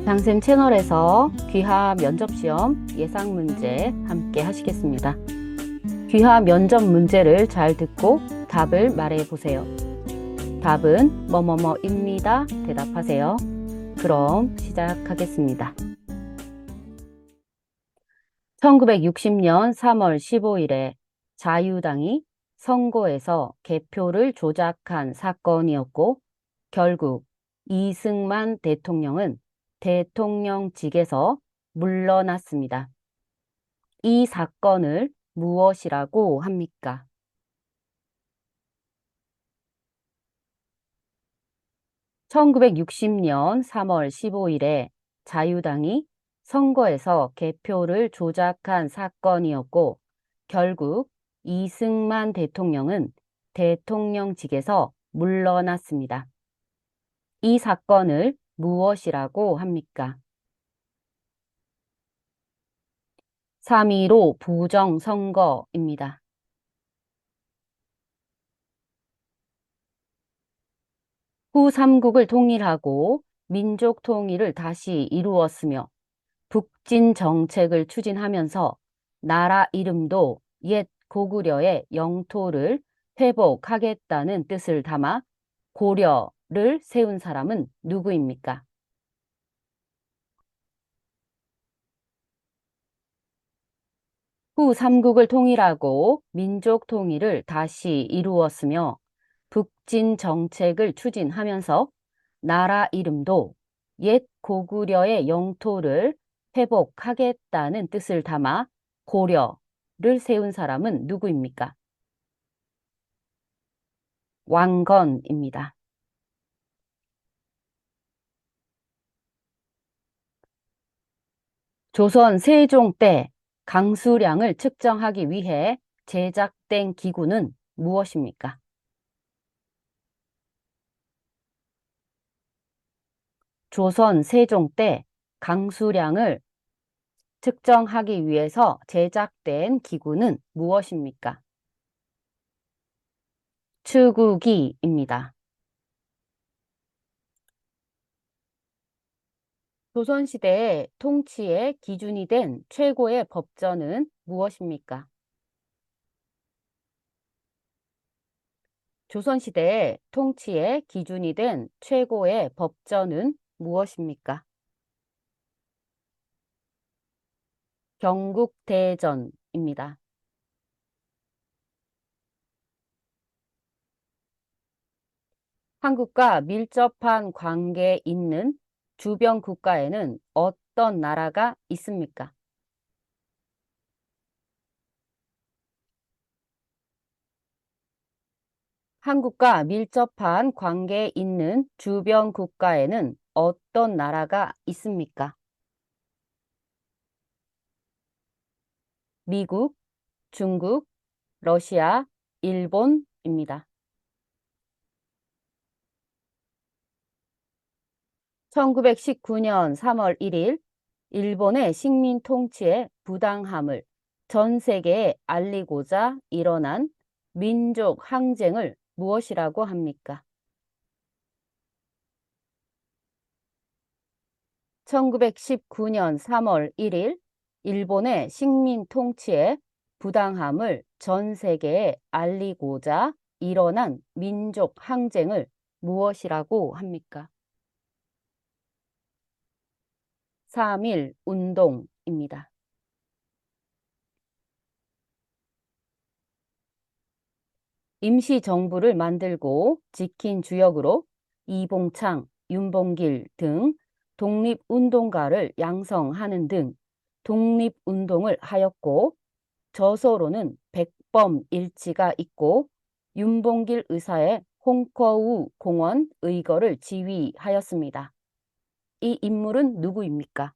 장쌤 채널에서 귀화 면접시험 예상 문제 함께 하시겠습니다. 귀화 면접 문제를 잘 듣고 답을 말해 보세요. 답은 뭐뭐뭐입니다. 대답하세요. 그럼 시작하겠습니다. 1960년 3월 15일에 자유당이 선거에서 개표를 조작한 사건이었고, 결국 이승만 대통령은 대통령직에서 물러났습니다. 이 사건을 무엇이라고 합니까? (1960년 3월 15일에) 자유당이 선거에서 개표를 조작한 사건이었고, 결국 이승만 대통령은 대통령직에서 물러났습니다. 이 사건을 무엇이라고 합니까? 3.15 부정선거입니다. 후 삼국을 통일하고 민족 통일을 다시 이루었으며, 북진 정책을 추진하면서 나라 이름도 옛 고구려의 영토를 회복하겠다는 뜻을 담아 고려를 세운 사람은 누구입니까? 후 삼국을 통일하고 민족 통일을 다시 이루었으며, 북진 정책을 추진하면서 나라 이름도 옛 고구려의 영토를 회복하겠다는 뜻을 담아 고려를 세운 사람은 누구입니까? 왕건입니다. 조선 세종 때 강수량을 측정하기 위해 제작된 기구는 무엇입니까? 조선 세종 때 강수량을 측정하기 위해서 제작된 기구는 무엇입니까? 추구기입니다. 조선시대의 통치의 기준이 된 최고의 법전은 무엇입니까? 조선시대의 통치의 기준이 된 최고의 법전은 무엇입니까? 경국대전입니다. 한국과 밀접한 관계에 있는 주변 국가에는 어떤 나라가 있습니까? 한국과 밀접한 관계에 있는 주변 국가에는 어떤 나라가 있습니까? 미국, 중국, 러시아, 일본입니다. 1919년 3월 1일 일본의 식민 통치의 부당함을 전 세계에 알리고자 일어난 민족 항쟁을 무엇이라고 합니까? 1919년 3월 1일 일본의 식민 통치의 부당함을 전 세계에 알리고자 일어난 민족 항쟁을 무엇이라고 합니까? 3.1 운동입니다. 임시정부를 만들고 지킨 주역으로 이봉창, 윤봉길 등 독립운동가를 양성하는 등 독립운동을 하였고, 저서로는 백범일지가 있고 윤봉길 의사의 홍커우 공원 의거를 지휘하였습니다. 이 인물은 누구입니까?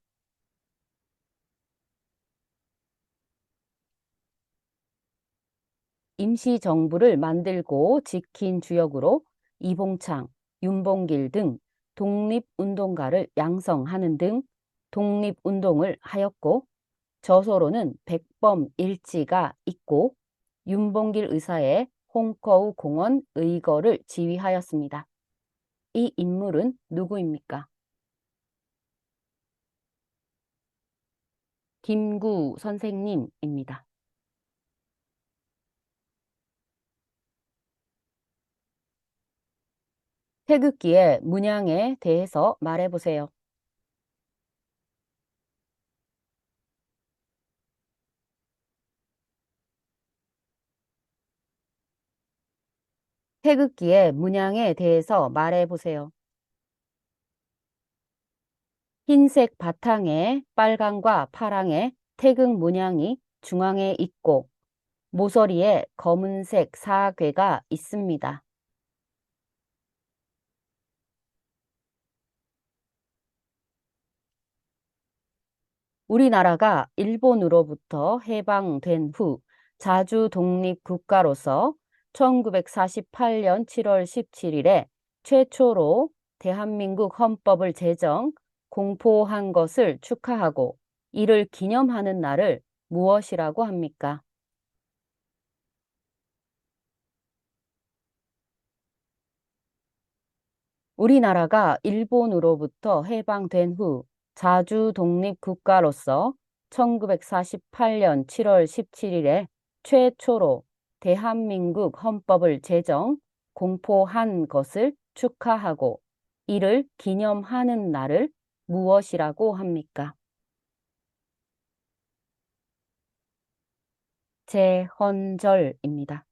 임시정부를 만들고 지킨 주역으로 이봉창, 윤봉길 등 독립운동가를 양성하는 등 독립운동을 하였고, 저서로는 백범일지가 있고 윤봉길 의사의 홍커우 공원 의거를 지휘하였습니다. 이 인물은 누구입니까? 김구 선생님입니다. 태극기의 문양에 대해서 말해보세요. 태극기의 문양에 대해서 말해보세요. 흰색 바탕에 빨강과 파랑의 태극 문양이 중앙에 있고 모서리에 검은색 사괴가 있습니다. 우리나라가 일본으로부터 해방된 후 자주 독립국가로서 1948년 7월 17일에 최초로 대한민국 헌법을 제정, 공포한 것을 축하하고 이를 기념하는 날을 무엇이라고 합니까? 우리나라가 일본으로부터 해방된 후 자주 독립국가로서 1948년 7월 17일에 최초로 대한민국 헌법을 제정, 공포한 것을 축하하고 이를 기념하는 날을 무엇이라고 합니까? 제헌절입니다.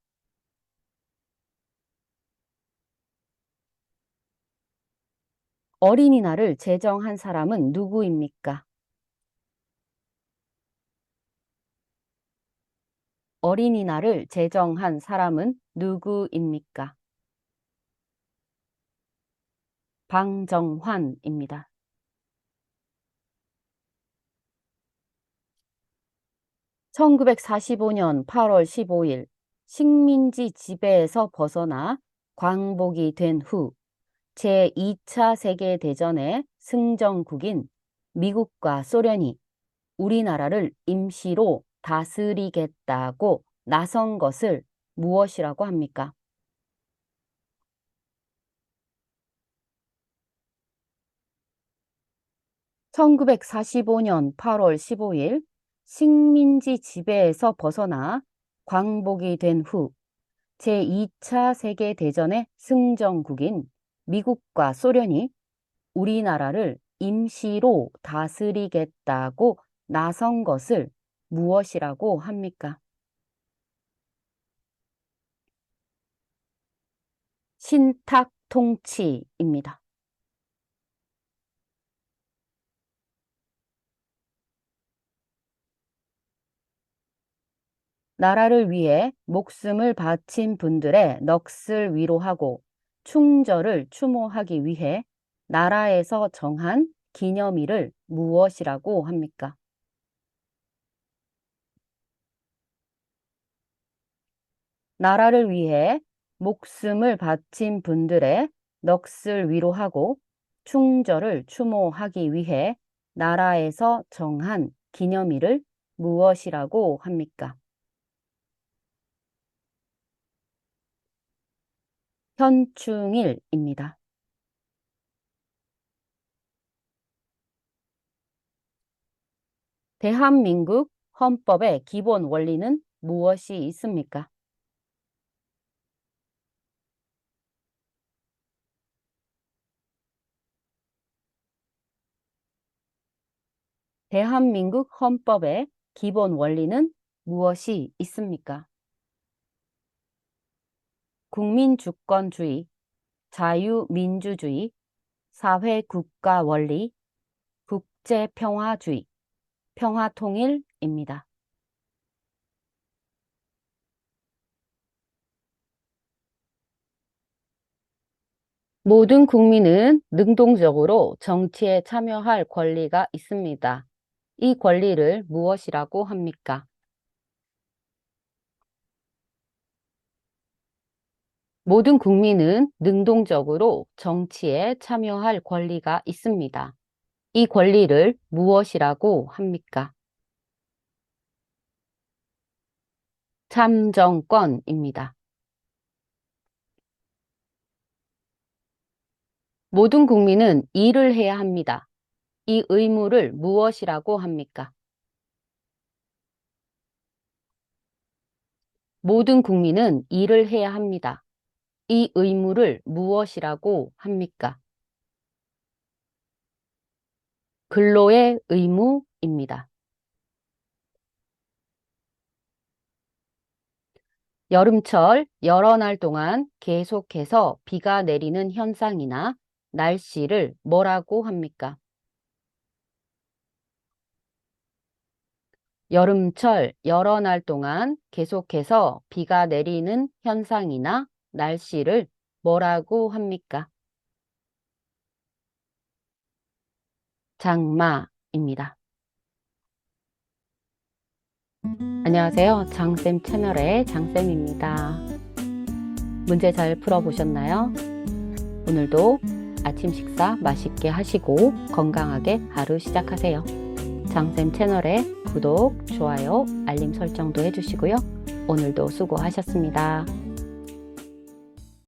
어린이날을 제정한 사람은 누구입니까? 어린이날을 제정한 사람은 누구입니까? 방정환입니다. 1945년 8월 15일 식민지 지배에서 벗어나 광복이 된 후 제2차 세계대전의 승전국인 미국과 소련이 우리나라를 임시로 다스리겠다고 나선 것을 무엇이라고 합니까? 1945년 8월 15일 식민지 지배에서 벗어나 광복이 된 후 제2차 세계대전의 승전국인 미국과 소련이 우리나라를 임시로 다스리겠다고 나선 것을 무엇이라고 합니까? 신탁통치입니다. 나라를 위해 목숨을 바친 분들의 넋을 위로하고 충절을 추모하기 위해 나라에서 정한 기념일을 무엇이라고 합니까? 나라를 위해 목숨을 바친 분들의 넋을 위로하고 충절을 추모하기 위해 나라에서 정한 기념일을 무엇이라고 합니까? 현충일입니다. 대한민국 헌법의 기본 원리는 무엇이 있습니까? 대한민국 헌법의 기본 원리는 무엇이 있습니까? 국민주권주의, 자유민주주의, 사회국가 원리, 국제평화주의, 평화통일입니다. 모든 국민은 능동적으로 정치에 참여할 권리가 있습니다. 이 권리를 무엇이라고 합니까? 모든 국민은 능동적으로 정치에 참여할 권리가 있습니다. 이 권리를 무엇이라고 합니까? 참정권입니다. 모든 국민은 일을 해야 합니다. 이 의무를 무엇이라고 합니까? 모든 국민은 일을 해야 합니다. 이 의무를 무엇이라고 합니까? 근로의 의무입니다. 여름철 여러 날 동안 계속해서 비가 내리는 현상이나 날씨를 뭐라고 합니까? 여름철 여러 날 동안 계속해서 비가 내리는 현상이나 날씨를 뭐라고 합니까? 장마입니다. 안녕하세요. 장쌤 채널의 장쌤입니다. 문제 잘 풀어보셨나요? 오늘도 아침 식사 맛있게 하시고 건강하게 하루 시작하세요. 장쌤 채널에 구독, 좋아요, 알림 설정도 해주시고요. 오늘도 수고하셨습니다.